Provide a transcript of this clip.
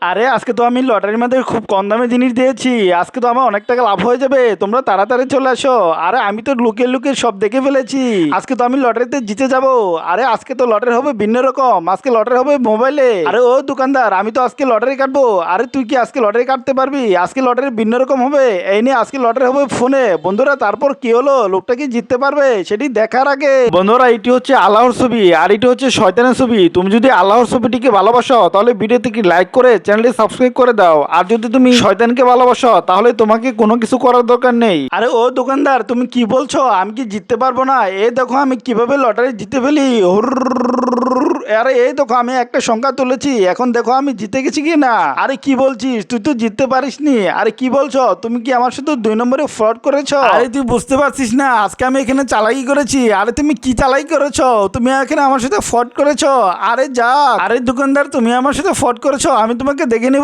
আরে আজকে তো আমি লটারির মধ্যে খুব কম দামে জিনিস দিয়েছি, আজকে তো আমার অনেক টাকা লাভ হয়ে যাবে, তোমরা তাড়াতাড়ি চলে আসো। আরে আমি তো লুকিয়ে লুকিয়ে সব দেখে ফেলেছি, আজকে তো আমি লটারিতে জিতে যাব। আরে আজকে তো লটারি হবে ভিন্ন রকম, আজকে লটারি হবে মোবাইলে। আরে ও দোকানদার, আমি তো আজকে লটারি কাটবো। আরে তুই কি আজকে লটারি কাটতে পারবি? আজকে লটারি ভিন্ন রকম হবে, এই নিয়ে আজকে লটারি হবে ফোনে। বন্ধুরা তারপর কি হলো, লোকটা কি জিততে পারবে সেটি দেখার আগে বন্ধুরা, এটি হচ্ছে আল্লাহর ছবি আর এটি হচ্ছে শয়তানের ছবি। তুমি যদি আল্লাহর ছবিটিকে ভালোবাসো তাহলে ভিডিওতে কি লাইক করে চ্যানেলটি সাবস্ক্রাইব করে দাও, আর যদি তুমি শয়তানকে ভালোবাসো তাহলে তোমাকে কোনো কিছু করার দরকার নেই। আরে ও দোকানদার, তুমি কি বলছো? আমি কি জিততে পারবো না? এই দেখো আমি কিভাবে লটারি জিতে ফেলি। আরে এই দেখো আমি একটা সংখ্যা তুলেছি, এখন দেখো আমি জিতে গেছি কি না। আরে কি বলছিস, তুই তো জিততে পারিস নি। আরে কি বলছো, তুমি কি আমার সাথে 2 নম্বরে ফ্রড করেছো? আরে তুই বুঝতে পারছিস না, আজকে আমি এখানে চালাকি করেছি। আরে তুমি কি চালাকি করেছো? তুমি এখানে আমার সাথে ফ্রড করেছো। আরে যা, আরে দোকানদার তুমি আমার সাথে ফ্রড করেছো, আমি তোমাকে দেখে নেবো।